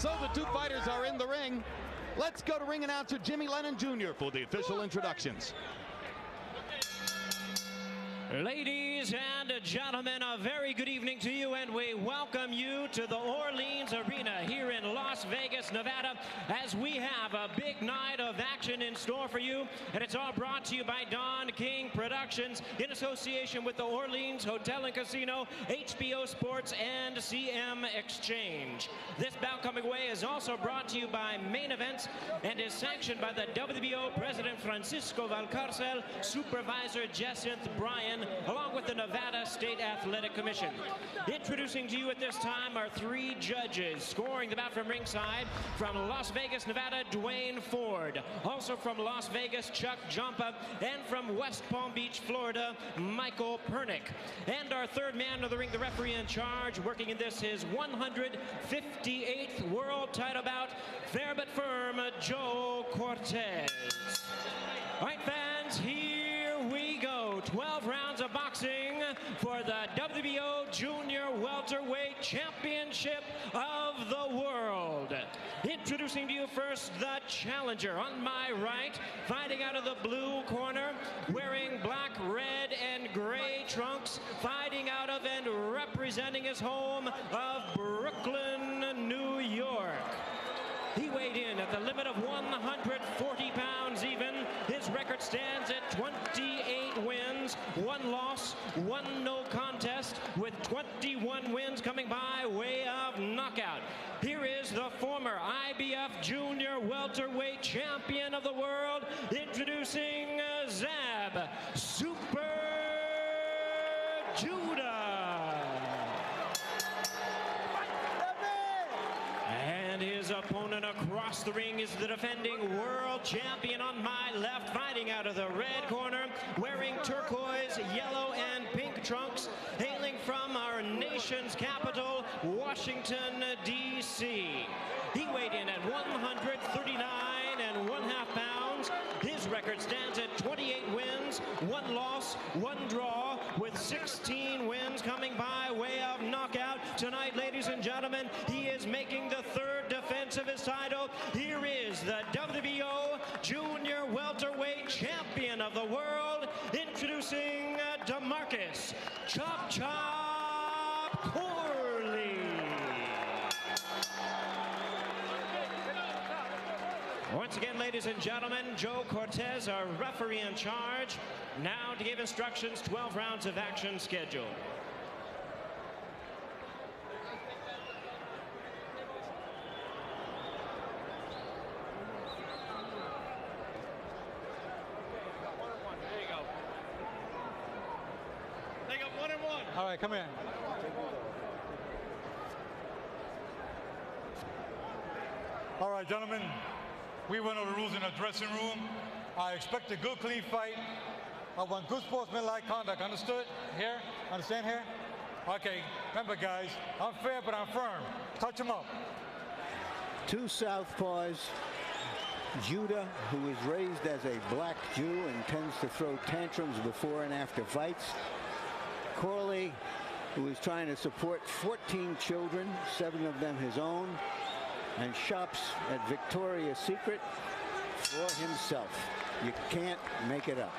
so the two fighters are in the ring. Let's go to ring announcer Jimmy Lennon Jr. for the official introductions. Ladies and gentlemen, a very good evening to you, and we welcome you to the Orleans Arena here in Las Vegas, Nevada, as we have a big night of action in store for you, and it's all brought to you by Don King Productions in association with the Orleans Hotel and Casino, HBO Sports, and CM Exchange. This bout coming away is also brought to you by Main Events and is sanctioned by the WBO President Francisco Valcarcel, Supervisor Jacinth Bryan, along with the Nevada State Athletic Commission. Introducing to you at this time are three judges. Scoring the bout from ringside, from Las Vegas, Nevada, Dwayne Ford. Also from Las Vegas, Chuck Jompa. And from West Palm Beach, Florida, Michael Pernick. And our third man of the ring, the referee in charge, working in this his 158th world title bout, fair but firm, Joe Cortez. All right, fans, here we go. 12 rounds of boxing for the WBO Junior Welterweight Championship of the World. Introducing to you first the challenger. On my right, fighting out of the blue corner, wearing black, red, and gray trunks, fighting out of and representing his home of Brooklyn, New York. He weighed in at the limit of 140 pounds even. His record stands at 28 wins, 1 loss, 1 no contest, with 21 wins coming by way of knockout. Here is the former IBF Junior Welterweight Champion of the World, introducing Zab Super Judah. And his opponent across the ring is the defending world champion on my left, fighting out of the red corner, wearing turquoise, yellow, and pink trunks, hailing from our nation's capital, Washington, D.C. He weighed in at 139.5 pounds. His record stands at 28 wins, 1 loss, 1 draw, with 16 wins coming by way of knockout. Tonight, ladies and gentlemen, he is making the third defense of his title. Here is the WBO Junior Welterweight Champion of the World, introducing Demarcus Chop Chop Corley. Once again, ladies and gentlemen, Joe Cortez, our referee in charge, now to give instructions. 12 rounds of action scheduled. All right, come in. All right, gentlemen, we went over the rules in the dressing room. I expect a good, clean fight. I want good sportsmanlike conduct. Understood? Here? Understand here? Okay, remember, guys, I'm fair, but I'm firm. Touch them up. Two southpaws. Judah, who was raised as a black Jew and tends to throw tantrums before and after fights. Corley, who is trying to support 14 children, 7 of them his own, and shops at Victoria's Secret for himself. You can't make it up.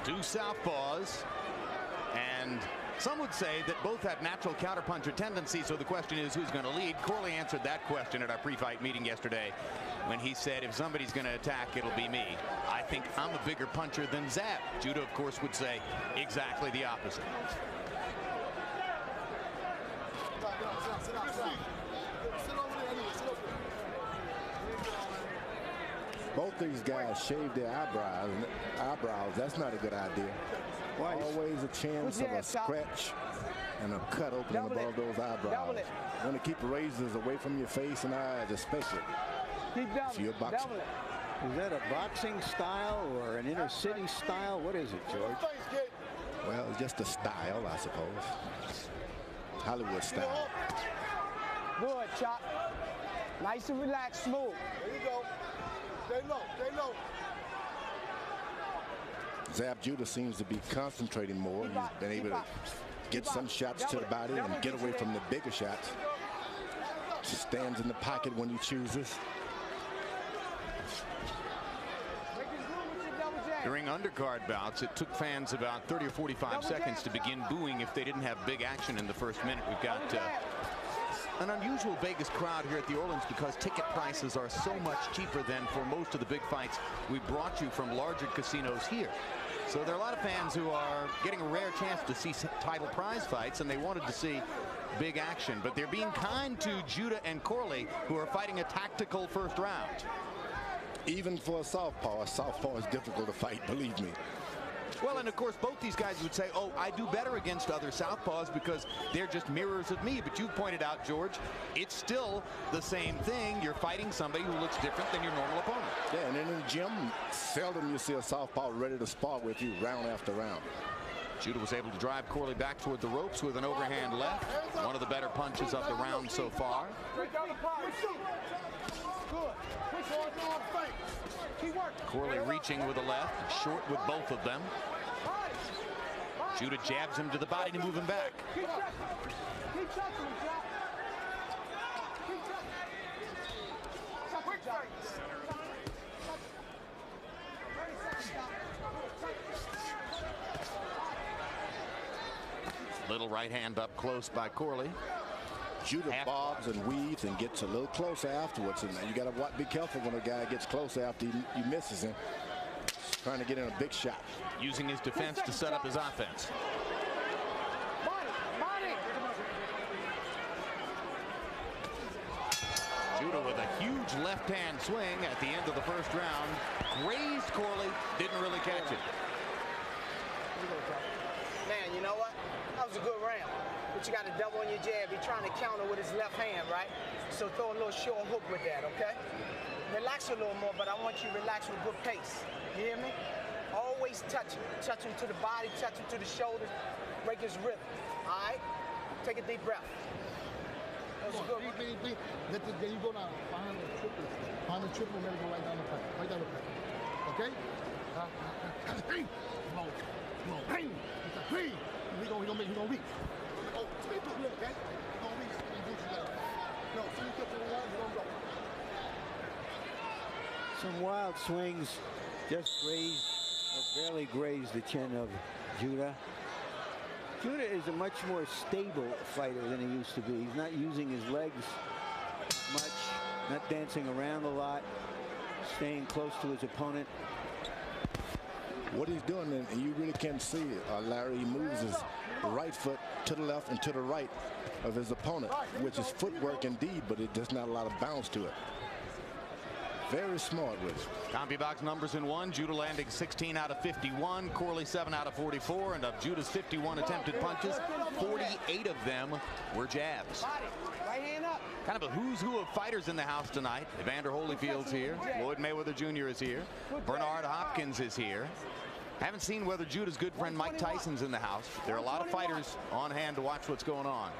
Two southpaws, and some would say that both have natural counterpuncher tendencies, so the question is who's going to lead. Corley answered that question at our pre-fight meeting yesterday when he said if somebody's going to attack, it'll be me. I think I'm a bigger puncher than Zab. Judah, of course, would say exactly the opposite. Both these guys shave their eyebrows. That's not a good idea. Why? Always a chance of a scratch and a cut opening above those eyebrows. You want to keep razors away from your face and eyes, especially if you're boxing. Is that a boxing style or an inner city style? What is it, George? Well, it's just a style, I suppose. Hollywood style. Good, Chop. Nice and relaxed, smooth. There you go. Stay low, stay low. Zab Judah seems to be concentrating more. He's been able to get some shots to the body and get away from the bigger shots. Stands in the pocket when he chooses. During undercard bouts, it took fans about 30 or 45 seconds to begin booing if they didn't have big action in the first minute. We've got an unusual Vegas crowd here at the Orleans because ticket prices are so much cheaper than for most of the big fights we brought you from larger casinos here. So there are a lot of fans who are getting a rare chance to see title prize fights, and they wanted to see big action. But they're being kind to Judah and Corley, who are fighting a tactical first round. Even for a southpaw is difficult to fight, believe me. Well, and of course, both these guys would say, oh, I do better against other southpaws because they're just mirrors of me. But you pointed out, George, it's still the same thing. You're fighting somebody who looks different than your normal opponent. Yeah, and then in the gym, seldom you see a southpaw ready to spar with you round after round. Judah was able to drive Corley back toward the ropes with an overhand left. One of the better punches of the round so far. Corley reaching with a left, short with both of them. Judah jabs him to the body to move him back. Little right hand up close by Corley. Judah bobs and weaves and gets a little closer afterwards, and you got to be careful when a guy gets close after he misses him. He's trying to get in a big shot. Using his defense to set up his offense. Judah with a huge left-hand swing at the end of the first round. Grazed Corley, didn't really catch it. Man, you know what? That was a good round. But you got to double on your jab. He's trying to counter with his left hand, right? So throw a little short hook with that, okay? Relax a little more, but I want you to relax with good pace. You hear me? Always touch him. Touch him to the body, touch him to the shoulders. Break his rhythm, all right? Take a deep breath. That was a good one. Then you go down behind the triple. Behind the triple, we're going to go right down the pipe. Right down the pipe. Okay? Hey! Come on. Come on. Hey! Hey! We're going to reach. Oh, stay put here, okay? We're going to reach and do together. No, so you get to the line, you're going to go. Some wild swings, just grazed, or barely grazed the chin of Judah. Judah is a much more stable fighter than he used to be. He's not using his legs much, not dancing around a lot, staying close to his opponent. What he's doing, and you really can't see it, Larry, he moves his right foot to the left and to the right of his opponent, which is footwork indeed, but there's not a lot of bounce to it. Very smart with it. CompuBox numbers in one. Judah landing 16 out of 51. Corley 7 out of 44. And of Judah's 51 attempted punches, 48 of them were jabs. Right hand up. Kind of a who's who of fighters in the house tonight. Evander Holyfield's here. Floyd Mayweather Jr. is here. Bernard Hopkins is here. Haven't seen whether Judah's good friend Mike Tyson's in the house. There are a lot of fighters on hand to watch what's going on.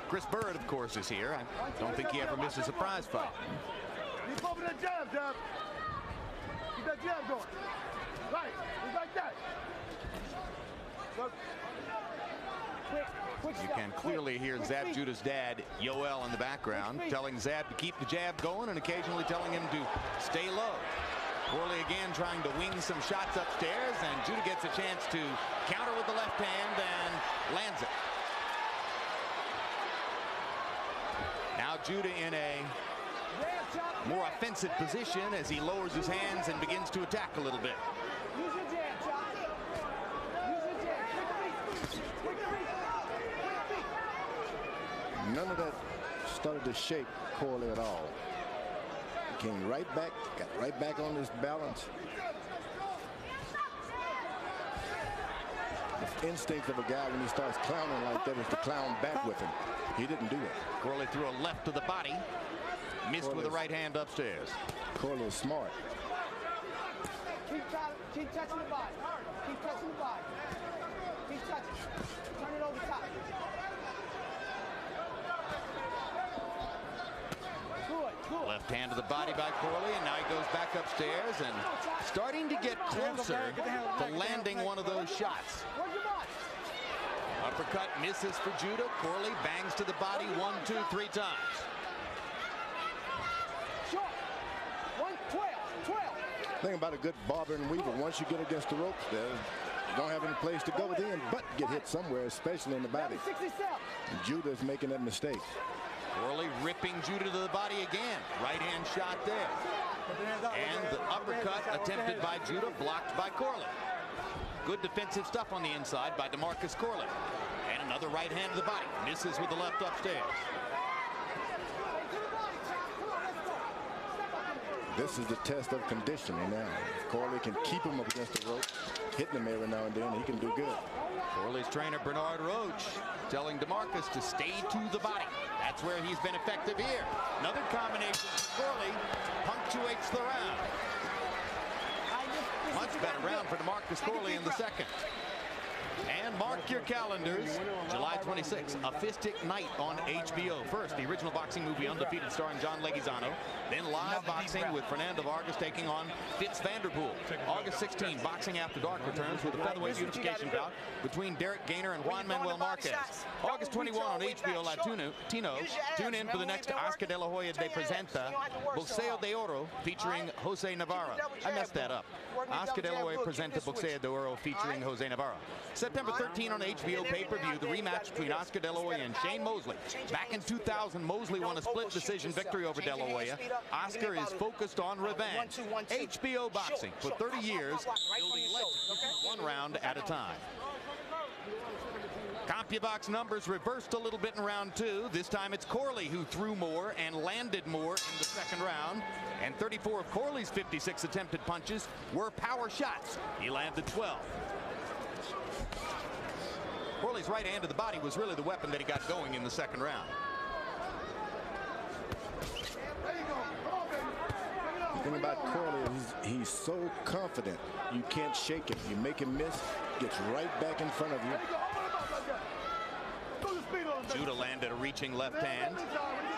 Chris Bird, of course, is here. I don't think he ever misses a prize fight. Keep over that jab, Dub. Keep that jab going. Right, just like that. You can clearly hear Zab Judah's dad, Yoel, in the background, telling Zab to keep the jab going and occasionally telling him to stay low. Corley again trying to wing some shots upstairs, and Judah gets a chance to counter with the left hand and lands it. Now Judah in a more offensive position as he lowers his hands and begins to attack a little bit. Use your jab, Chop. Use your jab. None of that started to shake Corley at all. He came right back, got right back on his balance. The instinct of a guy when he starts clowning like that is to clown back with him. He didn't do it. Corley threw a left to the body. Missed with the right hand upstairs. Corley is smart. Keep touching the body. Keep touching the body. Keep touching. Turn it over top. Good. Left hand to the body by Corley, and now he goes back upstairs and starting to get closer to landing one of those shots. Where's your body? uppercut misses for Judah. Corley bangs to the body 1, 2, 3 times. Short. 1, 12, 12. Thing about a good barber and weaver, once you get against the ropes, you don't have any place to go then but get hit somewhere, especially in the body. 67. And Judah's making that mistake. Corley ripping Judah to the body again. Right hand shot there. And the uppercut attempted by Judah, blocked by Corley. Good defensive stuff on the inside by Demarcus Corley. And another right hand to the body. Misses with the left upstairs. This is the test of conditioning now. If Corley can keep him up against the rope, hitting him every now and then, he can do good. Corley's trainer Bernard Roach telling Demarcus to stay to the body. That's where he's been effective here. Another combination for Corley punctuates the round. Much better round for Demarcus Corley in the second. And mark your calendars, July 26th, a Fistic Night on HBO. First, the original boxing movie Undefeated starring John Leguizamo. Then live boxing with Fernando Vargas taking on Fitz Vanderpool. August 16, Boxing After Dark returns with a featherweight unification bout between Derek Gainer and Juan Manuel Marquez. August 21 on HBO Latino. Tune in for the next Oscar de la Hoya de Presenta, Boxeo de Oro, featuring Jose Navarro. I messed that up. Oscar de la Hoya Presenta Boxeo de Oro featuring Jose Navarro. September 13 on HBO pay-per-view, the rematch between Oscar De La Hoya and Shane Mosley. Back in 2000, Mosley won a split decision victory over De La Hoya. Oscar is focused on revenge. HBO boxing for 30 years, building legends one round at a time. CompuBox numbers reversed a little bit in round 2. This time it's Corley who threw more and landed more in the second round. And 34 of Corley's 56 attempted punches were power shots. He landed 12. Corley's right hand to the body was really the weapon that he got going in the second round. The thing about Corley is he's so confident you can't shake him. You make him miss, gets right back in front of you. Judah landed a reaching left hand.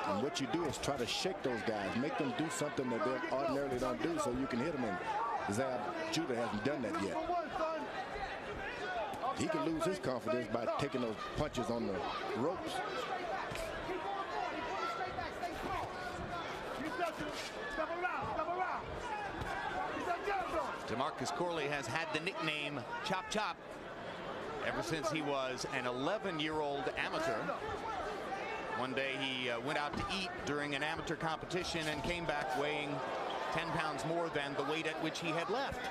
And what you do is try to shake those guys, make them do something that they ordinarily don't do so you can hit them. And Judah hasn't done that yet. He can lose his confidence by taking those punches on the ropes. Demarcus Corley has had the nickname Chop Chop ever since he was an 11-year-old amateur. One day he went out to eat during an amateur competition and came back weighing 10 pounds more than the weight at which he had left.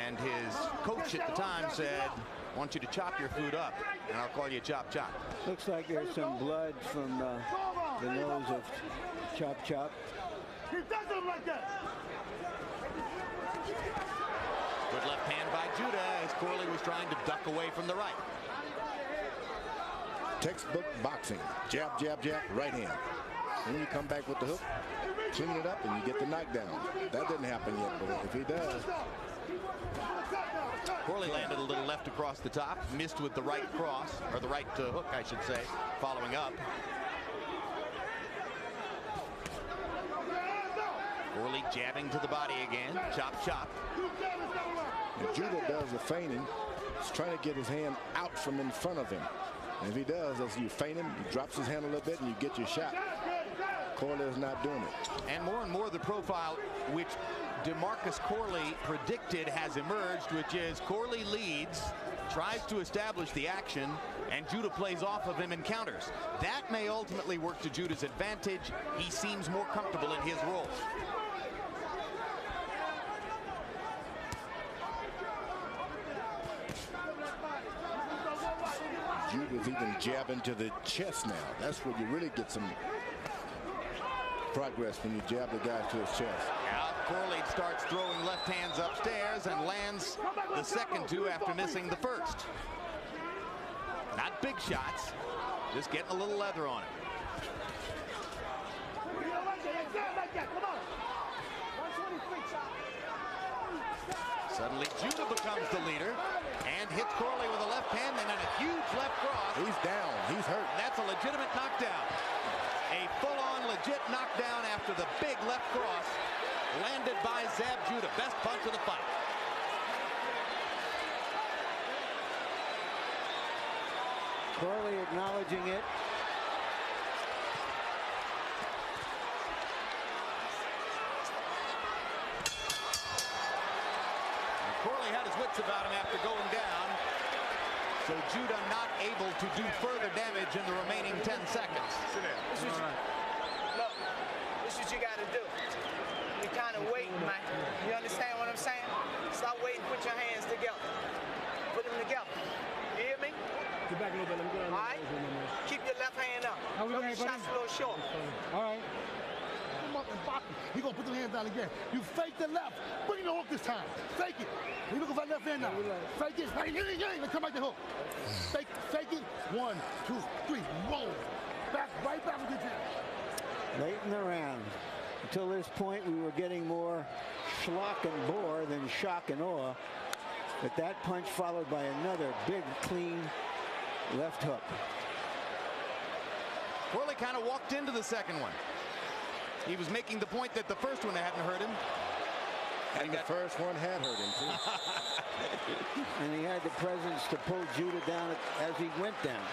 And his coach at the time said, I want you to chop your food up, and I'll call you Chop Chop. Looks like there's some blood from the nose of Chop Chop. He does them like that. Good left hand by Judah as Corley was trying to duck away from the right. Textbook boxing. Jab, jab, jab, right hand. And then you come back with the hook, clean it up, and you get the knockdown. That didn't happen yet, but if he does. Corley landed a little left across the top, missed with the right cross, or the right hook, I should say, following up. Corley jabbing to the body again. Chop, chop. If Judah does the feigning, he's trying to get his hand out from in front of him. And if he does, as you feint him, he drops his hand a little bit and you get your shot. Corley is not doing it. And more the profile which Demarcus Corley predicted has emerged, which is Corley leads, tries to establish the action, and Judah plays off of him and counters. That may ultimately work to Judah's advantage. He seems more comfortable in his role. Judah's even jabbing to the chest now. That's where you really get some progress, when you jab the guy to his chest. Now Corley starts throwing left hands upstairs and lands the second two after missing the first. Not big shots, just getting a little leather on it. Suddenly Judah becomes the leader and hits Corley with a left hand and then a huge left cross. He's down. He's hurt. That's a legitimate knockdown. A full-on legit knockdown after the big left cross landed by Zab Judah. Best punch of the fight. Corley acknowledging it. Corley had his wits about him after going down. So Judah not able to do further damage in the remaining 10 seconds. This is look, this is what you got to do. You're kind of waiting, man. You understand what I'm saying? Stop waiting. Put your hands together. Put them together. You hear me? Get back a little bit. Let me get on. All right? Keep your left hand up. How we Throw doing, your shots a little short. All right. Come up and box him. He gonna put the hands down again. You fake the left. Bring the hook this time. Fake it. You looking for that left hand now. Fake it. Come back the hook. Fake it. 1, 2, 3. Roll. Back, right back with your jab. Late in the round. Until this point, we were getting more schlock and bore than shock and awe. But that punch followed by another big, clean left hook. Corley kind of walked into the second one. He was making the point that the first one hadn't hurt him. And the first one had hurt him, too. And he had the presence to pull Judah down as he went down.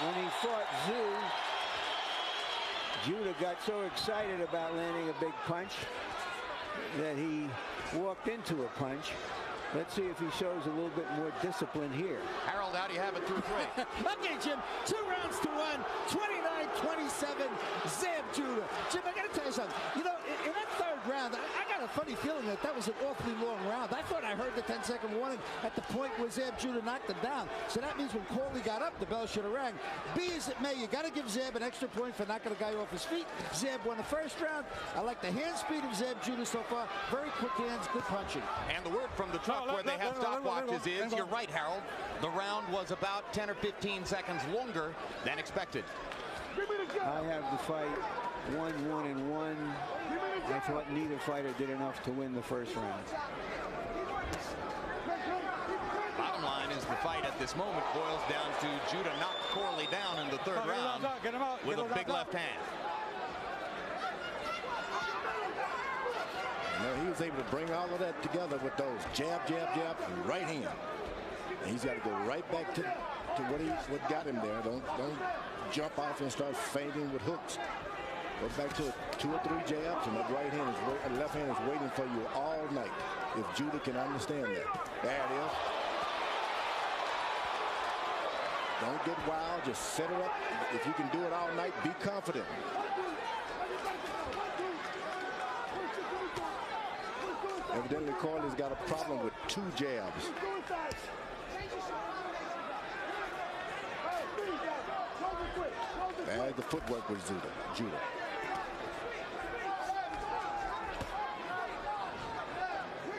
When he fought Judah got so excited about landing a big punch that he walked into a punch. Let's see if he shows a little bit more discipline here. Harold, how do you have it through 3? Okay, Jim, 2 rounds to 1, 29-27, Zeb Judah. Jim, I got to tell you something. You know, in that third round, I got a funny feeling that was an awfully long round. I thought I heard the 10-second warning at the point where Zeb Judah knocked him down. So that means when Corley got up, the bell should have rang. Be as it may, you got to give Zeb an extra point for knocking a guy off his feet. Zeb won the first round. I like the hand speed of Zeb Judah so far. Very quick hands, good punching. And the word from the truck where they have stopwatches is, you're right, Harold, the round was about 10 or 15 seconds longer than expected. I have the fight 1-1-1. I thought neither fighter did enough to win the first round. Bottom line is the fight at this moment boils down to Judah knocked Corley down in the third round with a big left hand. He was able to bring all of that together with those jab, jab, jab, and right hand. And he's got to go right back to what got him there. Don't jump off and start feinting with hooks. Go back to 2 or 3 jabs, and that right hand and left hand is waiting for you all night. If Judah can understand that. There it is. Don't get wild. Just set it up. If you can do it all night, be confident. Evidently, Corley's got a problem with 2 jabs. There's the footwork with Judah.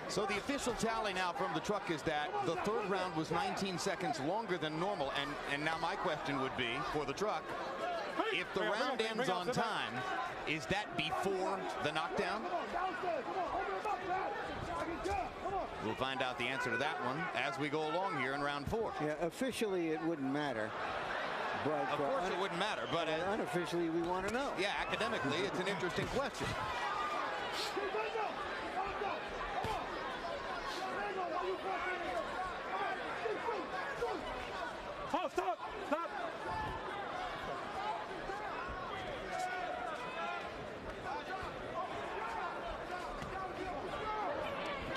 So the official tally now from the truck is that the third round was 19 seconds longer than normal. And now my question would be, for the truck, if the round ends on time, is that before the knockdown? We'll find out the answer to that one as we go along here in round 4. Yeah, officially it wouldn't matter. But of course it wouldn't matter, but unofficially we want to know. Yeah, academically it's an interesting question. Oh, stop! Stop!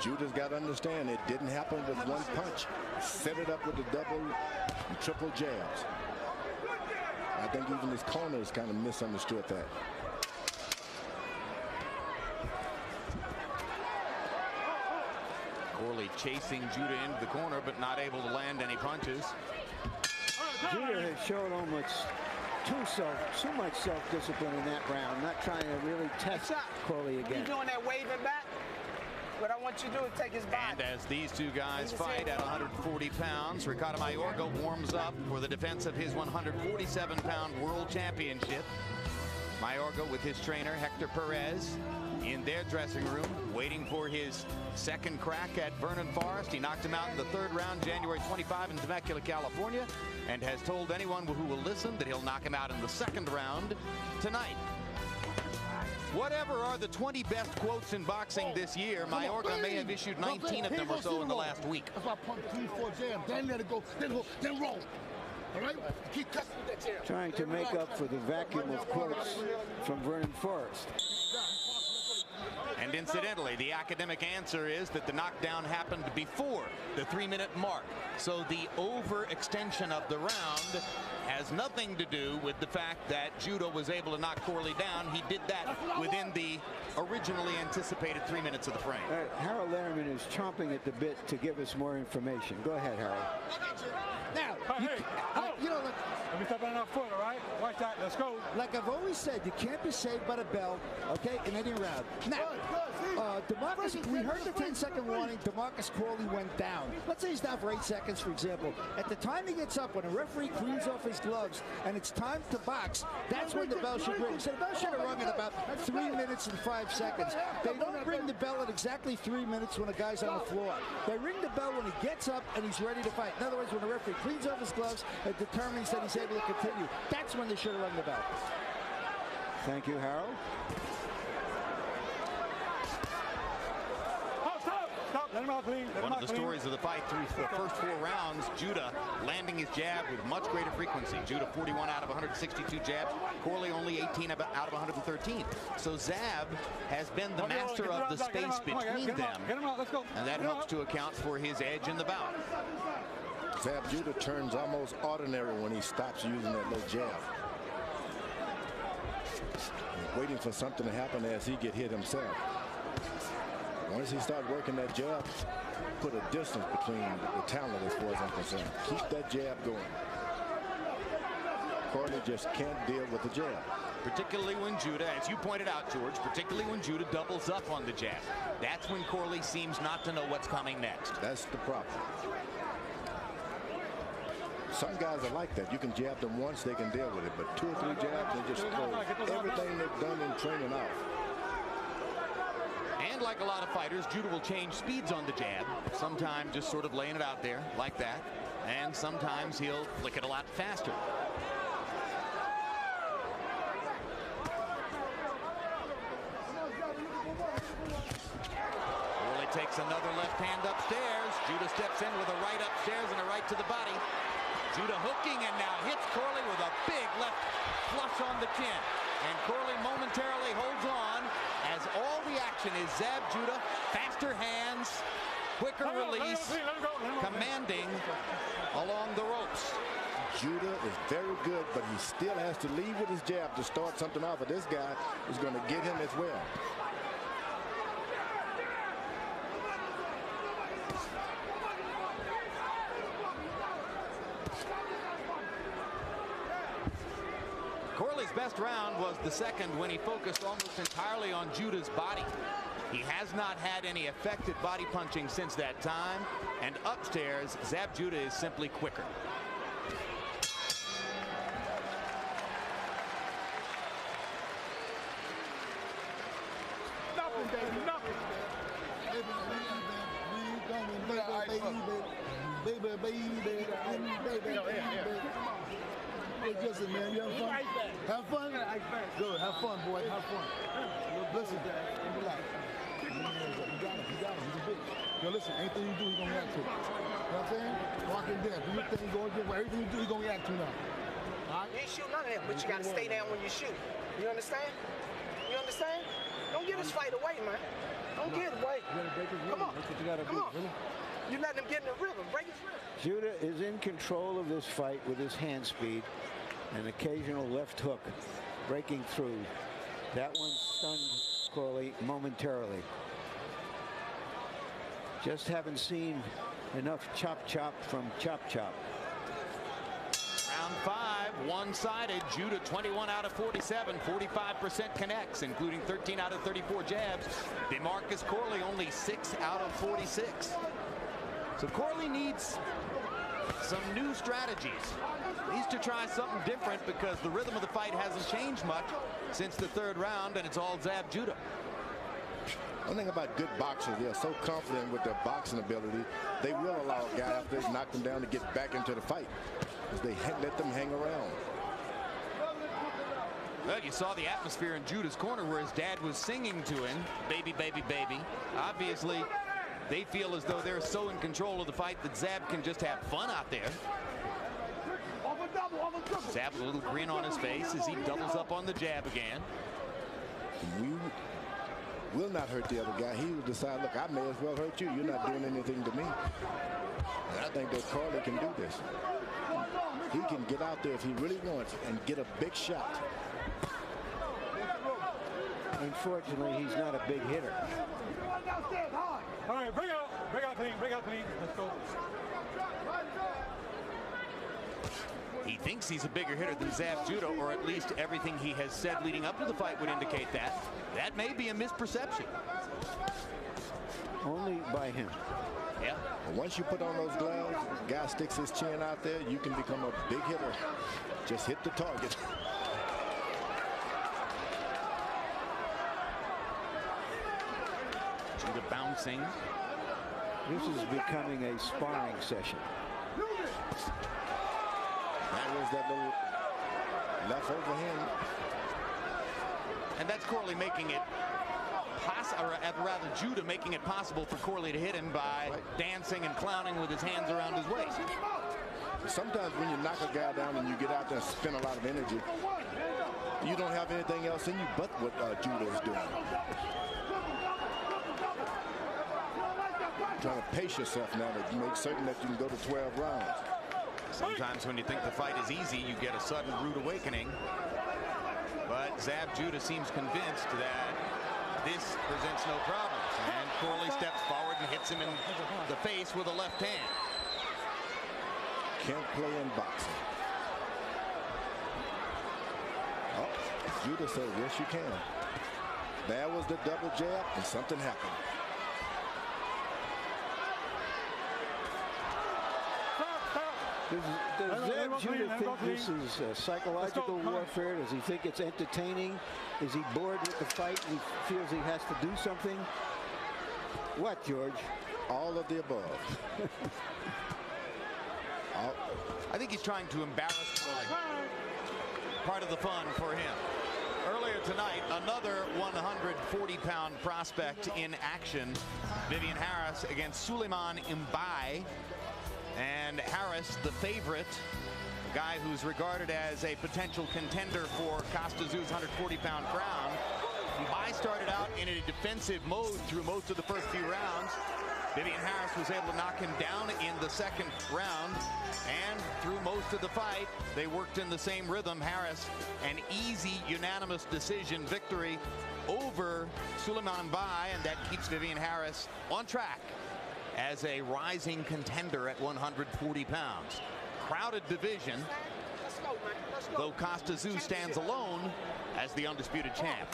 Judah's got to understand it didn't happen with 1 punch. Set it up with the double and triple jabs. I think even his corners kind of misunderstood that. Corley chasing Judah into the corner, but not able to land any punches. Judah has shown almost too much self-discipline in that round, not trying to really test Corley again. You doing that waving back? What I want you to do is take his body. And as these two guys fight at 140 pounds, Ricardo Mayorga warms up for the defense of his 147-pound world championship. Mayorga with his trainer, Hector Perez, in their dressing room, waiting for his second crack at Vernon Forrest. He knocked him out in the third round, January 25 in Temecula, California, and has told anyone who will listen that he'll knock him out in the second round tonight. Whatever are the 20 best quotes in boxing this year, Mayorga may have issued 19 of them or so in the last week. That's why I pumped 3, 4 jabs. Then let it go, then roll. All right? Keep cutting with that jab. Trying to make up for the vacuum of quotes from Vernon Forrest. And incidentally, the academic answer is that the knockdown happened before the 3-minute mark. So the overextension of the round has nothing to do with the fact that Judah was able to knock Corley down. He did that within the originally anticipated 3 minutes of the frame. Harold Letterman is chomping at the bit to give us more information. Go ahead, Harold. Now, you know, let me step on our foot, all right? Watch that. Let's go. like I've always said, you can't be saved by the bell, okay, in any round. Now, Demarcus, we heard the 10-second warning. Demarcus Corley went down. Let's say he's down for 8 seconds, for example. At the time he gets up, when a referee cleans off his gloves and it's time to box, that's when the bell should ring. So the bell should have rung at about 3 minutes and 5 seconds. They don't ring the bell at exactly 3 minutes when a guy's on the floor. They ring the bell when he gets up and he's ready to fight. In other words, when the referee cleans off his gloves and determines that he's able to continue, that's when they should have rung the bell. Thank you, Harold. One of the stories of the fight through the first 4 rounds, Judah landing his jab with much greater frequency. Judah 41 out of 162 jabs, Corley only 18 out of 113. So Zab has been the master of the space between them, and that helps to account for his edge in the bout. Zab Judah turns almost ordinary when he stops using that little jab. He's waiting for something to happen as he get hit himself. Once he starts working that jab, put a distance between the talent as far as I'm concerned. Keep that jab going. Corley just can't deal with the jab. Particularly when Judah, as you pointed out, George, particularly when Judah doubles up on the jab. That's when Corley seems not to know what's coming next. That's the problem. Some guys are like that. You can jab them once, they can deal with it. But 2 or 3 jabs, they just throw everything they've done in training off. And like a lot of fighters, Judah will change speeds on the jab. Sometimes just sort of laying it out there like that. And sometimes he'll flick it a lot faster. Corley takes another left hand upstairs. Judah steps in with a right upstairs and a right to the body. Judah hooking and now hits Corley with a big left flush on the chin. And Corley momentarily holds on as all the action is Zab Judah, faster hands, quicker release, commanding along the ropes. Judah is very good, but he still has to lead with his jab to start something off. But this guy is going to get him as well. Corley's best round was the second when he focused almost entirely on Judah's body. He has not had any effective body punching since that time, and upstairs, Zab Judah is simply quicker. Nothing, baby, nothing. Listen, man, you having fun? Have fun? Good, have fun, boy, have fun. Listen, relax. You got him, he's a bitch. Yo, listen, anything you do, he's gonna react to. You know what I'm saying? Walk in there, do your thing, go again, everything you do, he's gonna react to now. All right? You ain't shoot none of that, but you gotta stay down when you shoot. You understand? You understand? Don't get this fight away, man. Don't get it away. Come on. That's what you gotta do. Really? You let him get in the rhythm. Break his rhythm. Judah is in control of this fight with his hand speed. An occasional left hook breaking through. That one stunned Corley momentarily. Just haven't seen enough chop from Chop. Round 5, one-sided. Judah 21 out of 47, 45% connects, including 13 out of 34 jabs. Demarcus Corley only 6 out of 46. So Corley needs some new strategies. Needs to try something different because the rhythm of the fight hasn't changed much since the 3rd round, and it's all Zab Judah. One thing about good boxers, they're so confident with their boxing ability, they will allow a guy after they knock them down to get back into the fight, because they let them hang around. Well, you saw the atmosphere in Judah's corner where his dad was singing to him, baby, baby, baby. Obviously, they feel as though they're so in control of the fight that Zab can just have fun out there. Zab with a little grin on his face as he doubles up on the jab again. We will not hurt the other guy. He will decide, look, I may as well hurt you. You're not doing anything to me. And I think that Corley can do this. He can get out there if he really wants and get a big shot. Unfortunately, he's not a big hitter. All right, bring out clean, Let's go. He thinks he's a bigger hitter than Zab Judah, or at least everything he has said leading up to the fight would indicate that. That may be a misperception. Only by him. Yeah. Once you put on those gloves, guy sticks his chin out there, you can become a big hitter. Just hit the target. Judah bouncing. This is becoming a sparring session. That was that little left overhand. And that's Corley making it possible, or rather Judah making it possible for Corley to hit him by dancing and clowning with his hands around his waist. Sometimes when you knock a guy down and you get out there and spend a lot of energy, you don't have anything else in you but what Judah is doing. Trying to pace yourself now to make certain that you can go to 12 rounds. Sometimes when you think the fight is easy, you get a sudden rude awakening. But Zab Judah seems convinced that this presents no problems. And Corley steps forward and hits him in the face with a left hand. Can't play in boxing. Oh, Judah says, yes, you can. There was the double jab, and something happened. Does Zab Judah think this is psychological warfare? Does he think it's entertaining? Is he bored with the fight and he feels he has to do something? What, George? All of the above. I think he's trying to embarrass Corley. Part of the fun for him. Earlier tonight, another 140-pound prospect in action. Vivian Harris against Suleiman Mbai. And Harris, the favorite, a guy who's regarded as a potential contender for Costa Zoo's 140-pound crown. Mbai started out in a defensive mode through most of the first few rounds. Vivian Harris was able to knock him down in the second round. And through most of the fight, they worked in the same rhythm. Harris, an easy, unanimous decision victory over Suleiman Mbai, and that keeps Vivian Harris on track as a rising contender at 140 pounds. Crowded division, though Costa Zoo stands alone as the undisputed champ.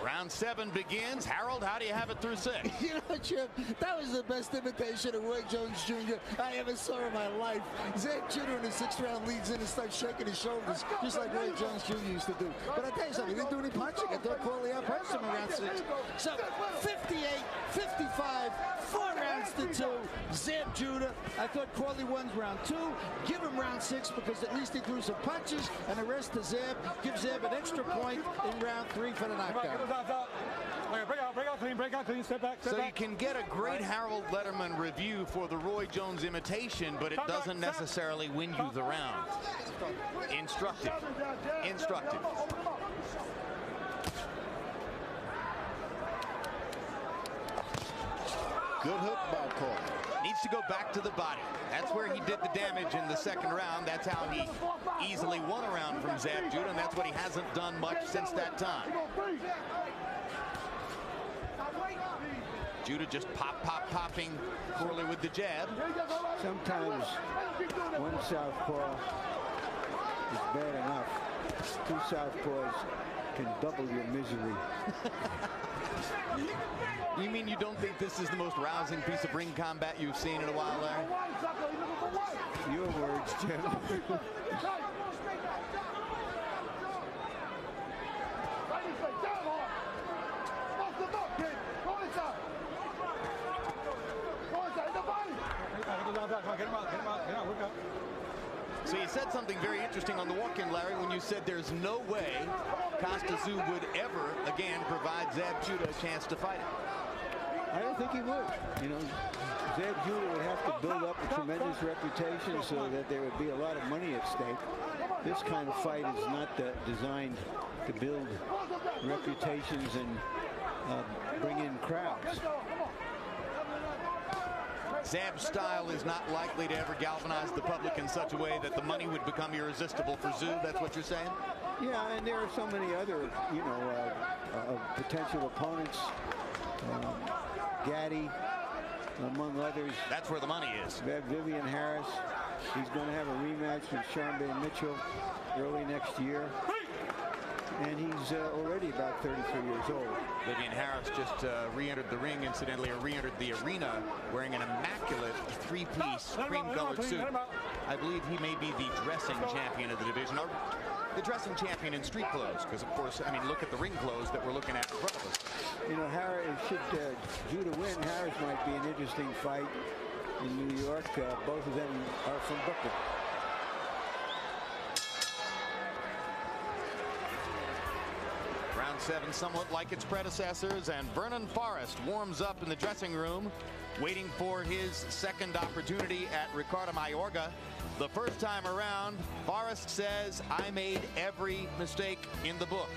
Round 7 begins. Harold, how do you have it through 6? You know, Chip, that was the best imitation of Roy Jones Jr. I ever saw in my life. Zab Judah in the 6th round leads in and starts shaking his shoulders, just like Roy Jones Jr. used to do. But I tell you something, he didn't do any punching. I thought Corley outpunched him in round 6. So 58-55, 4 rounds to 2. Zab Judah. I thought Corley won round 2. Give him round 6 because at least he threw some punches, and the rest to Zab. Give Zab an extra point in round 3 for the knockdown. Break out clean, step back. So you can get a great Harold Letterman review for the Roy Jones imitation, but it doesn't necessarily win you the round. Instructive. Instructive. Good hook by Corley. Needs to go back to the body. That's where he did the damage in the second round. That's how he easily won a round from Zab Judah, and that's what he hasn't done much since that time. Judah just popping Corley with the jab. Sometimes one southpaw is bad enough. 2 southpaws can double your misery. You mean you don't think this is the most rousing piece of ring combat you've seen in a while, Larry? Your words, Jim. him out, get him out, work out. So you said something very interesting on the walk-in, Larry, when you said there's no way Costa Tszyu would ever again provide Zab Judah a chance to fight him. I don't think he would. You know, Zab Judah would have to build up a tremendous reputation so that there would be a lot of money at stake. This kind of fight is not designed to build reputations and bring in crowds. Zab's style is not likely to ever galvanize the public in such a way that the money would become irresistible for Tszyu. That's what you're saying? Yeah, and there are so many other, you know, potential opponents. Gaddy, among others. That's where the money is. Vivian Harris. He's going to have a rematch with Sharmba Mitchell early next year. And he's already about 33 years old. Vivian Harris just re-entered the ring, incidentally, or re-entered the arena wearing an immaculate three-piece cream-colored suit. I believe he may be the dressing champion of the division, or the dressing champion in street clothes, because, of course, I mean, look at the ring clothes that we're looking at in front of us. You know, Harris, should Judah win, Harris might be an interesting fight in New York. Both of them are from Brooklyn. Round 7 somewhat like its predecessors, and Vernon Forrest warms up in the dressing room, waiting for his second opportunity at Ricardo Mayorga. The first time around, Forrest says, I made every mistake in the book.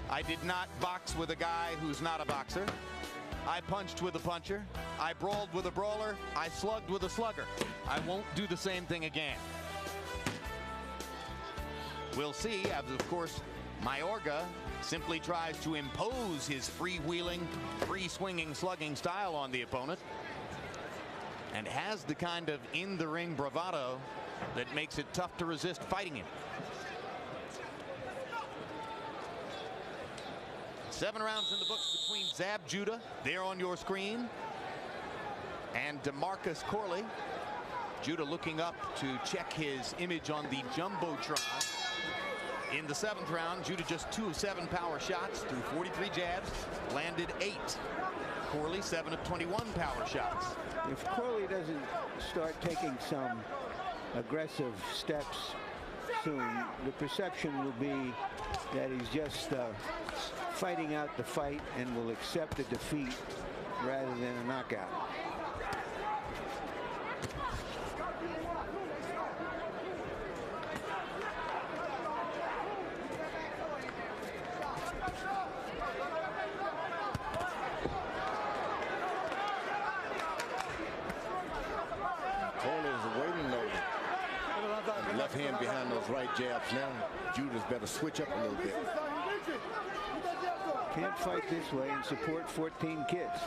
I did not box with a guy who's not a boxer. I punched with a puncher. I brawled with a brawler. I slugged with a slugger. I won't do the same thing again. We'll see, as of course, Mayorga simply tries to impose his freewheeling, free-swinging, slugging style on the opponent, and has the kind of in-the-ring bravado that makes it tough to resist fighting him. 7 rounds in the books between Zab Judah, there on your screen, and Demarcus Corley. Judah looking up to check his image on the Jumbotron. In the 7th round, Judah just 2 of 7 power shots through 43 jabs, landed 8. Corley 7 of 21 power shots. If Corley doesn't start taking some aggressive steps soon, the perception will be that he's just fighting out the fight and will accept a defeat rather than a knockout. Left hand behind those right jabs now. Judah's better switch up a little bit. Can't fight this way and support 14 kids.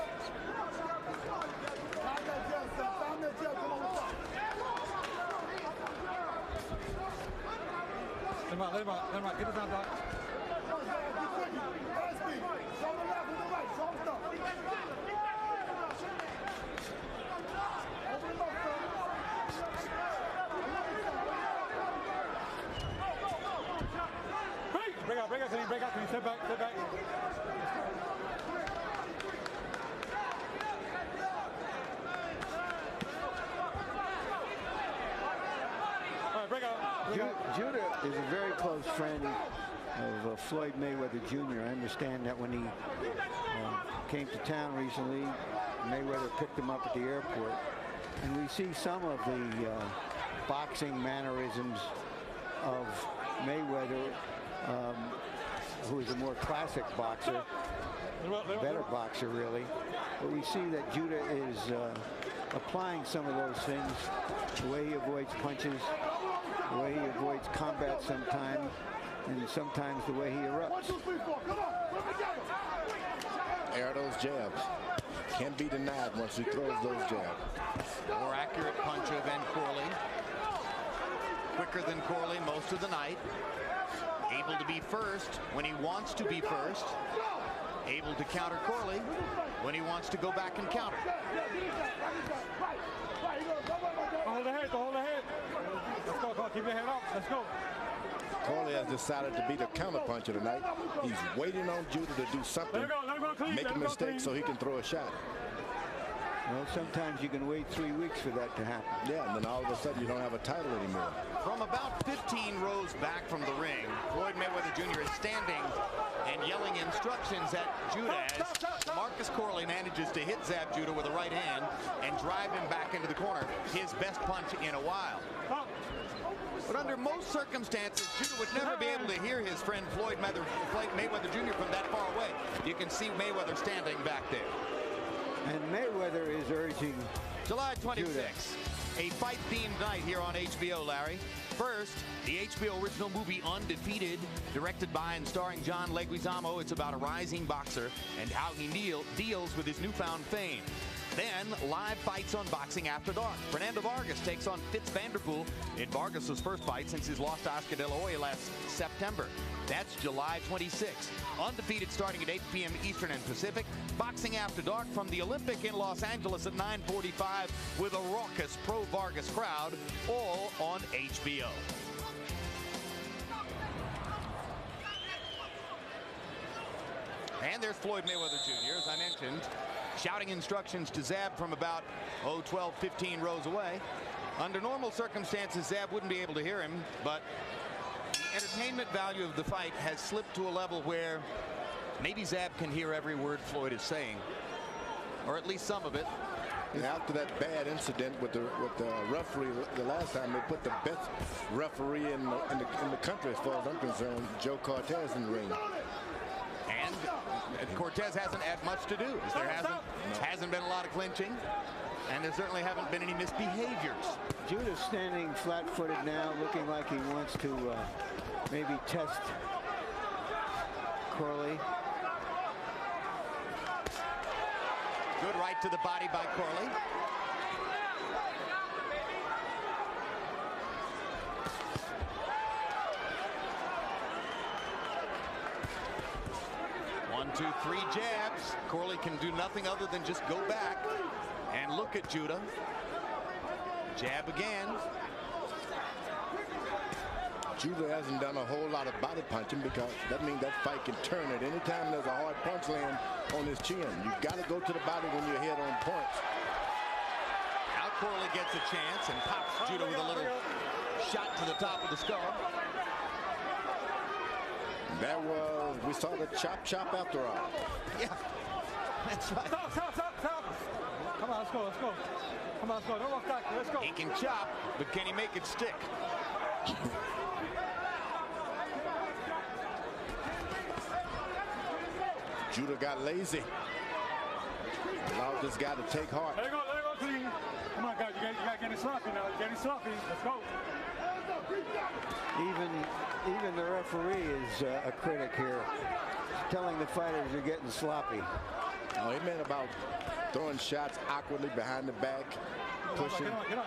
Let him out. Get his hand out. Break out, can you step back, All right, break out. Judah is a very close friend of Floyd Mayweather Jr. I understand that when he came to town recently, Mayweather picked him up at the airport. And we see some of the boxing mannerisms of Mayweather, who is a more classic boxer, better boxer really. But we see that Judah is applying some of those things, the way he avoids punches, the way he avoids combat sometimes, and sometimes the way he erupts. Air those jabs. Can't be denied once he throws those jabs. More accurate puncher than Corley. Quicker than Corley most of the night. Able to be first when he wants to be first. Able to counter Corley when he wants to go back and counter. Hold the head. Let's go. Keep your head up. Let's go. Corley has decided to be the counterpuncher tonight. He's waiting on Judah to do something, make a mistake so he can throw a shot. Well, sometimes you can wait 3 weeks for that to happen. Yeah, and then all of a sudden you don't have a title anymore. From about 15 rows back from the ring, Floyd Mayweather Jr. is standing and yelling instructions at Judah as Demarcus Corley manages to hit Zab Judah with a right hand and drive him back into the corner. His best punch in a while. But under most circumstances, Judah would never be able to hear his friend Floyd Mayweather Jr. from that far away. You can see Mayweather standing back there. And Mayweather is urging July 26th, Judah. a fight-themed night here on HBO, Larry. First, the HBO original movie Undefeated, directed by and starring John Leguizamo. It's about a rising boxer and how he deals with his newfound fame. Then, live fights on Boxing After Dark. Fernando Vargas takes on Fitz Vanderpool in Vargas' first fight since his loss to Oscar De La Hoya last September. That's July 26th. Undefeated starting at 8 p.m. Eastern and Pacific. Boxing After Dark from the Olympic in Los Angeles at 9:45 with a raucous pro-Vargas crowd, all on HBO. And there's Floyd Mayweather Jr., as I mentioned, shouting instructions to Zab from about, 12, 15 rows away. Under normal circumstances, Zab wouldn't be able to hear him, but the entertainment value of the fight has slipped to a level where maybe Zab can hear every word Floyd is saying, or at least some of it. And after that bad incident with the referee the last time, they put the best referee in the country, as far as I'm concerned, Joe Cortez, in the ring. And Cortez hasn't had much to do. There hasn't been a lot of clinching, and there certainly haven't been any misbehaviors. Judah's standing flat-footed now, looking like he wants to maybe test Corley. Good right to the body by Corley. One, two, three jabs. Corley can do nothing other than just go back and look at Judah. Jab again. Judah hasn't done a whole lot of body punching because that means that fight can turn at any time there's a hard punch land on his chin. You've got to go to the body when you're hit on points. Now Corley gets a chance and pops Judah with a little shot to the top of the skull. That was, we saw the chop after all. Yeah, that's right. Stop. Come on, let's go. Come on, let's go. Don't walk back. Let's go. He can chop, but can he make it stick? Judah got lazy. Allowed this guy to take heart. Let it go, clean. Come on, guys, you gotta get it sloppy now. You're getting sloppy. Let's go. Even the referee is a critic here, telling the fighters they're getting sloppy. Oh, he meant about throwing shots awkwardly behind the back, pushing. Get on.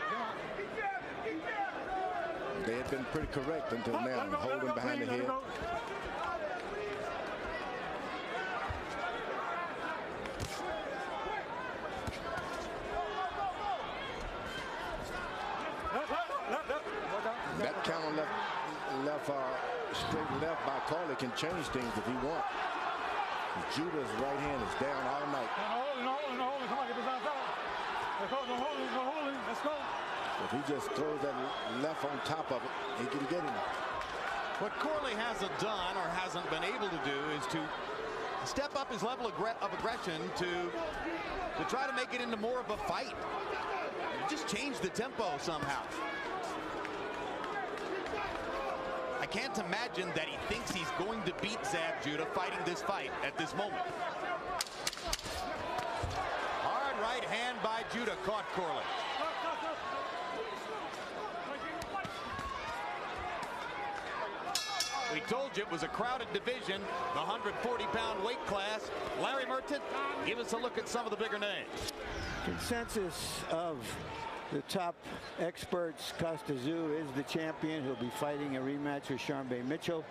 They had been pretty correct until now, holding behind the head. That counter straight left by Corley can change things if he wants. Judah's right hand is down all night. No holding. Come on, get this outside. Let's go. No holding. Let's go. If he just throws that left on top of it, he can get him. What Corley hasn't done or hasn't been able to do is to step up his level of aggression to try to make it into more of a fight. Just change the tempo somehow. I can't imagine that he thinks he's going to beat Zab Judah fighting this fight at this moment. Hard right hand by Judah caught Corley. We told you it was a crowded division, the 140-pound weight class. Larry Merton, give us a look at some of the bigger names. Consensus of the top experts, Costa Tszyu is the champion. He'll be fighting a rematch with Sharmba Mitchell.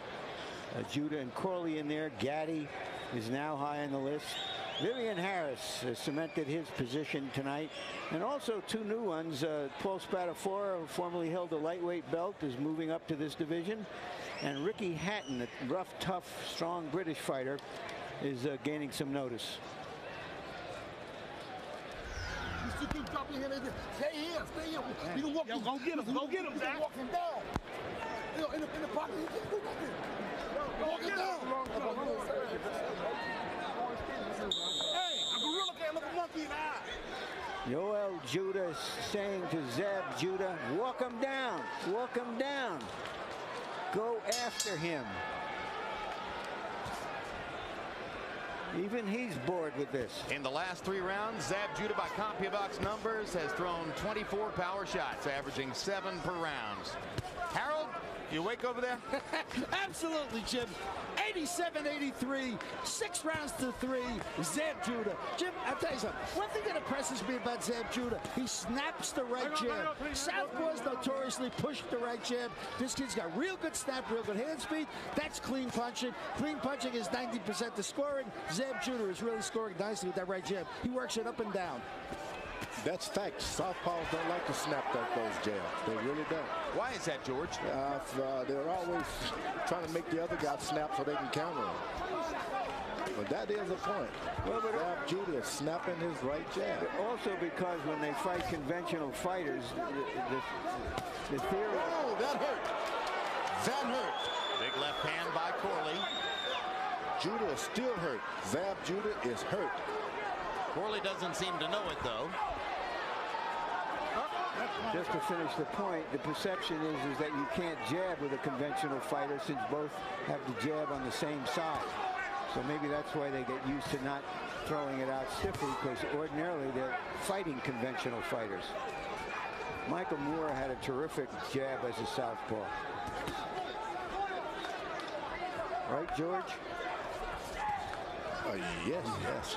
Judah and Corley in there. Gaddy is now high on the list. Vivian Harris has cemented his position tonight. And also two new ones. Paul Spadafora, who formerly held the lightweight belt, is moving up to this division. And Ricky Hatton, a rough, tough, strong British fighter, is gaining some notice. walk in here. Stay here. You can walk. Yo, go get him. Go get him, Zach. Walk him down. You know, in the pocket, you can't do nothing. Walk him down. Hey, a gorilla can't look a monkey in the eye. Yoel Judah saying to Zab Judah, walk him down. Walk him down. Go after him. Even he's bored with this. In the last 3 rounds, Zab Judah, by CompuBox numbers, has thrown 24 power shots, averaging 7 per round. Harold, you awake over there? Absolutely, Jim. 87-83, 6 rounds to 3. Zab Judah. Jim, I'll tell you something. One thing that impresses me about Zab Judah, he snaps the right jab. Southpaws notoriously push the right jab. This kid's got real good snap, real good hand speed. That's clean punching. Clean punching is 90% to scoring. Zab Judah is really scoring nicely with that right jab. He works it up and down. That's fact. Southpaws don't like to snap those jabs. They really don't. Why is that, George? They're always trying to make the other guy snap so they can counter him. But that is a point. Well, Zab Judah is snapping his right jab. Also because when they fight conventional fighters, the theory... Oh, that hurt. That hurt. Big left hand by Corley. Judah is still hurt. Zab Judah is hurt. Corley doesn't seem to know it, though. Just to finish the point, the perception is that you can't jab with a conventional fighter since both have the jab on the same side. So maybe that's why they get used to not throwing it out stiffly, because ordinarily they're fighting conventional fighters. Michael Moore had a terrific jab as a southpaw. Right, George? Yes.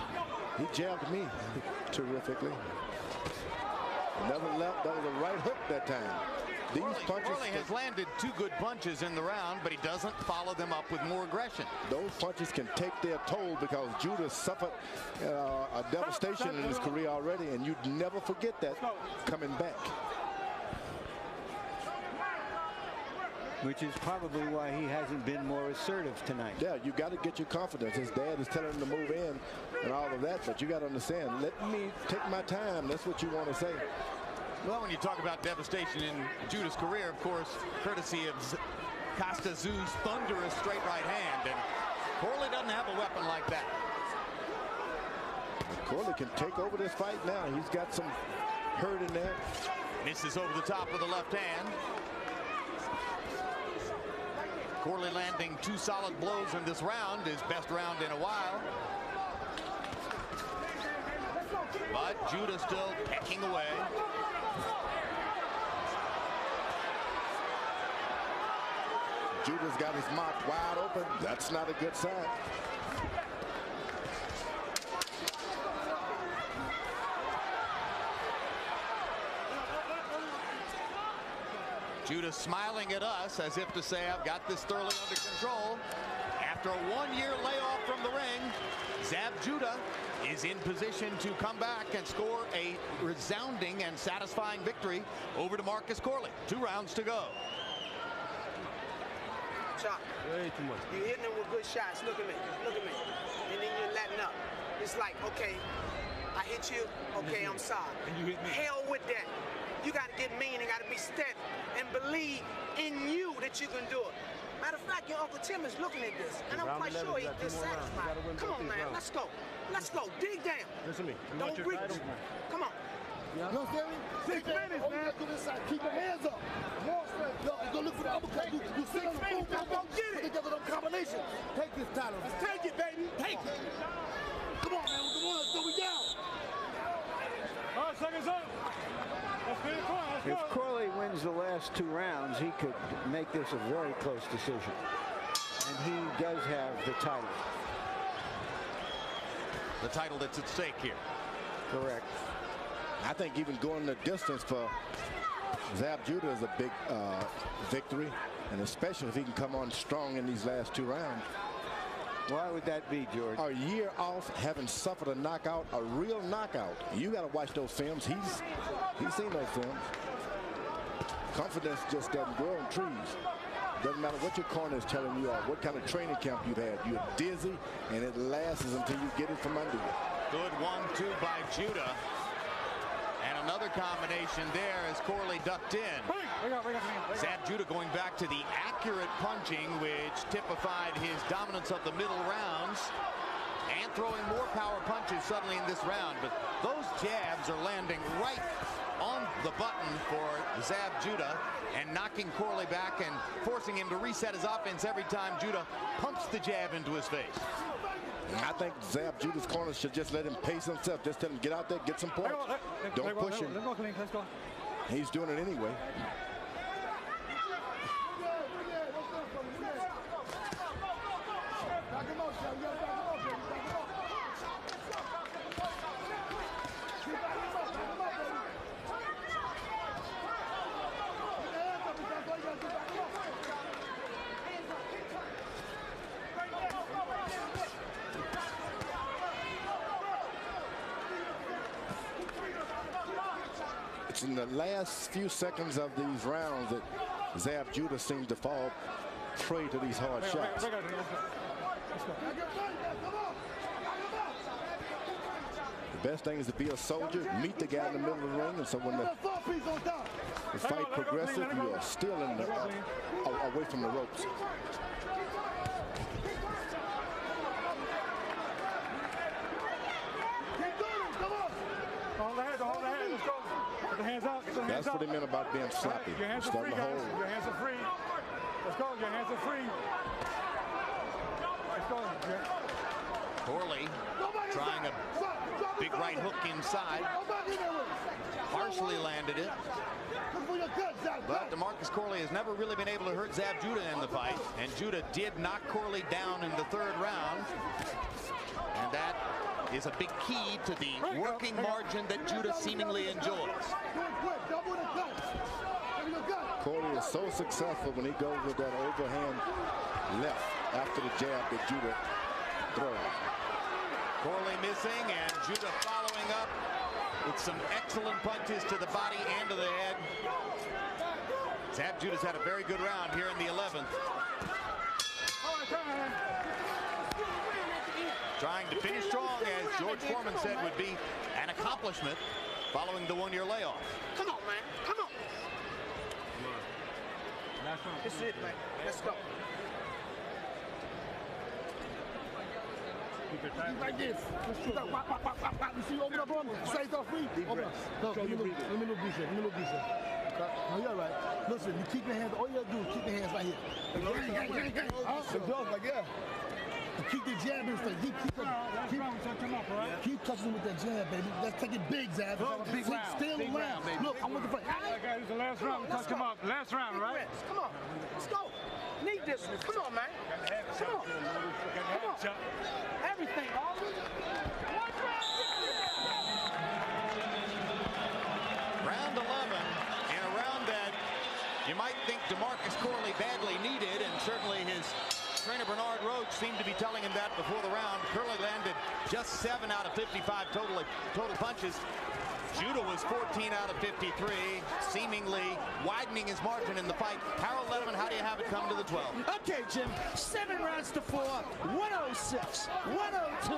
He jabbed me terrifically. Never left. That was a right hook that time. These punches. Corley has landed 2 good punches in the round, but he doesn't follow them up with more aggression. Those punches can take their toll because Judah suffered a devastation in his career already, and you'd never forget that coming back. Which is probably why he hasn't been more assertive tonight. Yeah, you got to get your confidence. His dad is telling him to move in and all of that, but you got to understand, let me take my time. That's what you want to say. Well, when you talk about devastation in Judah's career, of course, courtesy of Costa Zoo's thunderous straight right hand, and Corley doesn't have a weapon like that. Corley can take over this fight now. He's got some hurt in there. Misses over the top with the left hand. Corley landing 2 solid blows in this round, his best round in a while. But Judah still pecking away. Judah's got his mouth wide open. That's not a good sign. Judah smiling at us as if to say, I've got this thoroughly under control. After a 1-year layoff from the ring, Zab Judah is in position to come back and score a resounding and satisfying victory over Demarcus Corley. 2 rounds to go. Chop. Way too much. You're hitting them with good shots. Look at me. Look at me. And then you're letting up. It's like, okay, I hit you. Okay, I'm sorry. And you hit me. Hell with that. You got to get mean and got to be steady and believe in you that you can do it. Matter of fact, your Uncle Tim is looking at this, and I'm quite sure he's dissatisfied. Come on, man. Let's go. Let's go. Dig down. Listen to me. Don't reach. Come on. You understand me? 6 minutes, man. Go this side. Keep your hands up. More strength. Go look for the uppercut. You sit on the boom, boom, boom. Put together them combinations. Take this title. Let's take it, baby. Take it. Come on, man. Come on. Let's go. We down. All right, seconds up. If Corley wins the last 2 rounds, he could make this a very close decision. And he does have the title. The title that's at stake here. Correct. I think even going the distance for Zab Judah is a big victory, and especially if he can come on strong in these last 2 rounds. Why would that be, George? A year off, having suffered a knockout, a real knockout. You got to watch those films. He's seen those films. Confidence just doesn't grow in trees. Doesn't matter what your corner is telling you or what kind of training camp you've had. You're dizzy, and it lasts until you get it from under you. Good 1-2 by Judah. And a another combination there as Corley ducked in. Zab Judah going back to the accurate punching, which typified his dominance of the middle rounds, and throwing more power punches suddenly in this round. But those jabs are landing right on the button for Zab Judah and knocking Corley back and forcing him to reset his offense every time Judah pumps the jab into his face. I think Zab Judah's corner should just let him pace himself. Just tell him, get out there, get some points. Don't push him. Let's go. He's doing it anyway. It's in the last few seconds of these rounds that Zab Judah seems to fall prey to these hard shots. The best thing is to be a soldier, meet the guy in the middle of the ring, and so when the fight progresses, you are still in the, away from the ropes. Hold the head, let's go. Get the hands out, get the hands out. That's what he meant about being sloppy. Your hands are free, guys. Your hands are free. Let's go, your hands are free. Let's go. Corley trying a big right hook inside. Partially landed it. But Demarcus Corley has never really been able to hurt Zab Judah in the fight. And Judah did knock Corley down in the third round. And that is a big key to the working margin that Judah seemingly enjoys. Corley is so successful when he goes with that overhand left after the jab that Judah throws. Corley missing, and Judah following up with some excellent punches to the body and to the head. Zab Judah's had a very good round here in the 11th. Trying to finish strong, as George Foreman said would be an accomplishment following the one-year layoff. Come on, man. Come on. This is it, man. Let's go. Like this. You see, open up on me. Say it's all free. Open up. No, let me look decent. Let me look decent. No, you're right. Listen, you keep your hands. All you gotta do is keep your hands right here. Like yeah. Keep the jab in front. Keep touching him with that jab, baby. Let's take it big, Zab. Big round. Still big round, baby. Look, I want the fight. Guys, it's the last round. Touch him up. Last round, right? Come on. Let's go. Need this one. Come on, man. Come on. Come on. Everything, all Round 11, in a round that you might think Demarcus Corley badly needed, and certainly his trainer Bernard Roach seemed to be telling him that before the round. Corley landed just 7 out of 55 total punches. Judah was 14 out of 53, seemingly widening his margin in the fight. Harold Letterman, how do you have it come to the 12? Okay, Jim, 7 rounds to 4, 106, 102,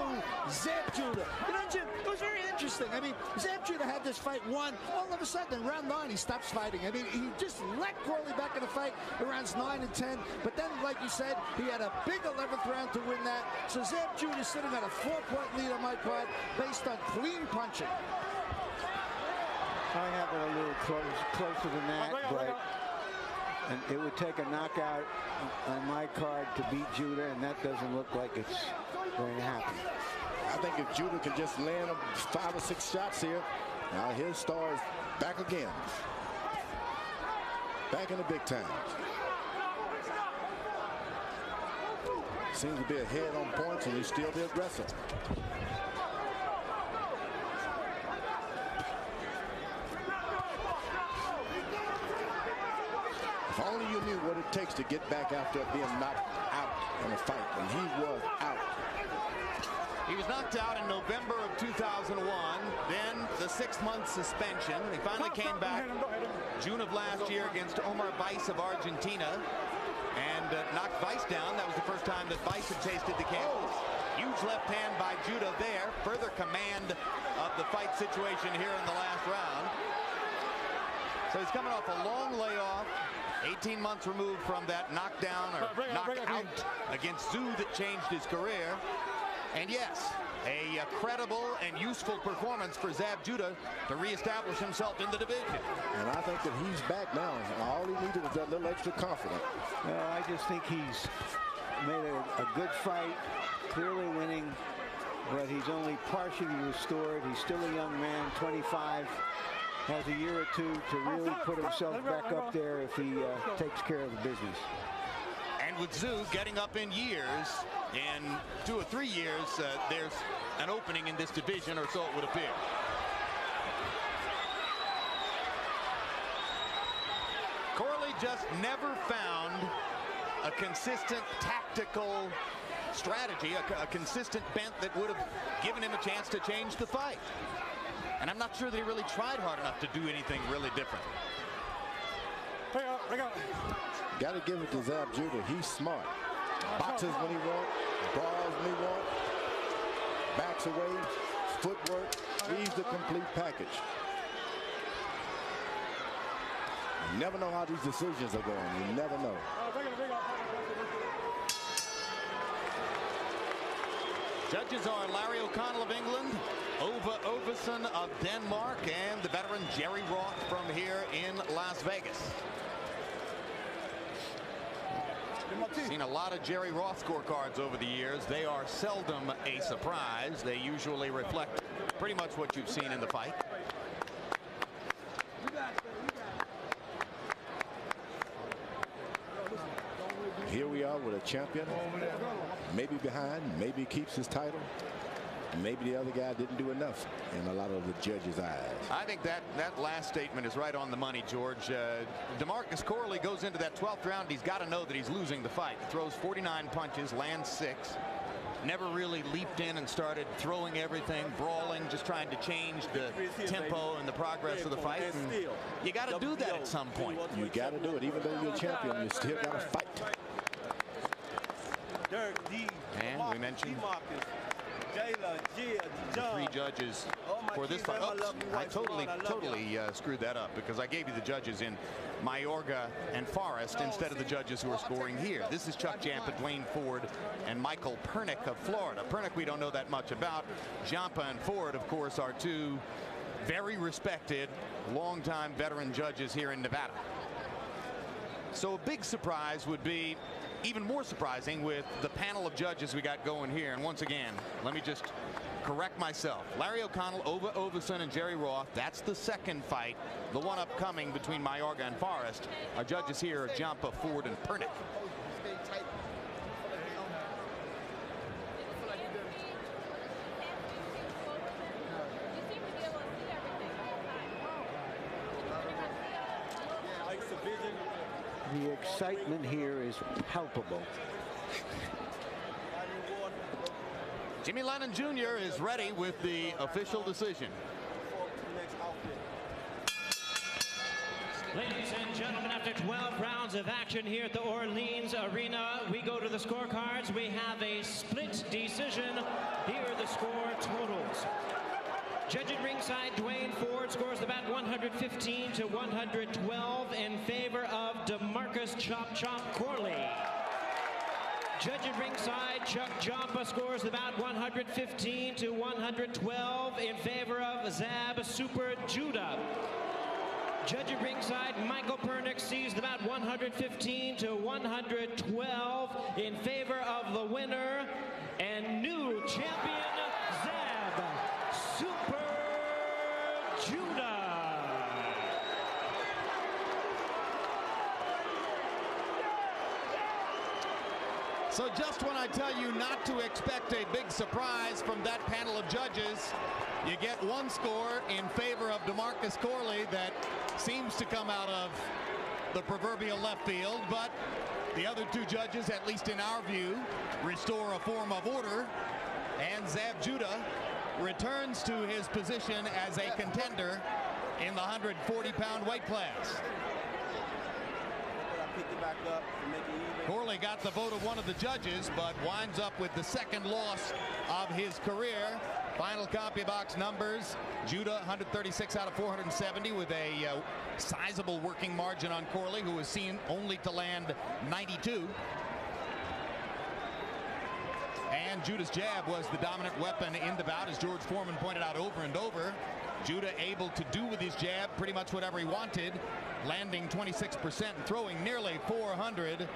Zab Judah. You know, Jim, it was very interesting. I mean, Zab Judah had this fight won. All of a sudden, in round 9, he stops fighting. I mean, he just let Corley back in the fight in rounds 9 and 10. But then, like you said, he had a big 11th round to win that. So Zab Judah sitting at a 4-point lead on my card based on clean punching. I have it a little closer than that, but and it would take a knockout on my card to beat Judah, and that doesn't look like it's going to happen. I think if Judah can just land 5 or 6 shots here, now his star is back again. Back in the big time. Seems to be ahead on points, and he's still the aggressor. If only you knew what it takes to get back after being knocked out in a fight, and he was out. He was knocked out in November of 2001, then the 6-month suspension. He finally came back June of last year against Omar Weiss of Argentina and knocked Weiss down. That was the first time that Weiss had tasted the candles. Huge left hand by Judah there. Further command of the fight situation here in the last round. So he's coming off a long layoff. 18 months removed from that knockdown or knockout against Zhu that changed his career. And yes, a credible and useful performance for Zab Judah to reestablish himself in the division. And I think that he's back now. All he needed was that little extra confidence. Well, I just think he's made a good fight, clearly winning, but he's only partially restored. He's still a young man, 25. Has a year or two to really put himself back up there if he takes care of the business. And with Zhu getting up in years, in 2 or 3 years, there's an opening in this division, or so it would appear. Corley just never found a consistent tactical strategy, a consistent bent that would have given him a chance to change the fight. And I'm not sure that he really tried hard enough to do anything really different. Got to give it to Zab Judah. He's smart. Boxes when he wants, brawls when he wants, backs away, footwork. He's the complete package. You never know how these decisions are going. You never know. Judges are Larry O'Connell of England, Ove Ovesen of Denmark, and the veteran Jerry Roth from here in Las Vegas. Seen a lot of Jerry Roth scorecards over the years. They are seldom a surprise. They usually reflect pretty much what you've seen in the fight. Here we are with a champion, maybe behind, maybe keeps his title. Maybe the other guy didn't do enough in a lot of the judges' eyes. I think that last statement is right on the money, George. Demarcus Corley goes into that 12th round. He's got to know that he's losing the fight. He throws 49 punches, lands 6. Never really leaped in and started throwing everything, brawling, just trying to change the tempo and the progress of the fight. And you got to do that at some point. You got to do it. Even though you're a champion, you still got to fight. And we mentioned the 3 judges for this fight. Oops, I totally screwed that up because I gave you the judges in Mayorga and Forrest instead of the judges who are scoring here. This is Chuck Jampa, Dwayne Ford, and Michael Pernick of Florida. Pernick we don't know that much about. Jampa and Ford, of course, are 2 very respected, longtime veteran judges here in Nevada. So a big surprise would be even more surprising with the panel of judges we got going here. And once again, let me just correct myself. Larry O'Connell, Ove Ovesen, and Jerry Roth. That's the second fight. The one upcoming between Mayorga and Forrest. Our judges here are Jampa, Ford, and Pernick. The excitement here is palpable. Jimmy Lennon Jr. is ready with the official decision. Ladies and gentlemen, after 12 rounds of action here at the Orleans Arena, we go to the scorecards. We have a split decision. Here are the score totals. Judge at ringside, Dwayne Ford scores the bout 115 to 112 in favor of Demarcus Chop Chop Corley. Judge at ringside, Chuck Jampa scores the bout 115 to 112 in favor of Zab Super Judah. Judge at ringside, Michael Pernick sees the bout 115 to 112 in favor of the winner and new champion Zab Super Judah. So just when I tell you not to expect a big surprise from that panel of judges, you get one score in favor of Demarcus Corley that seems to come out of the proverbial left field, but the other 2 judges, at least in our view, restore a form of order And Zab Judah returns to his position as a contender in the 140-pound weight class. Corley got the vote of one of the judges, but winds up with the second loss of his career. Final copy box numbers: Judah 136 out of 470 with a sizable working margin on Corley, who was seen only to land 92. And Judah's jab was the dominant weapon in the bout, as George Foreman pointed out over and over. Judah able to do with his jab pretty much whatever he wanted, landing 26% and throwing nearly 400.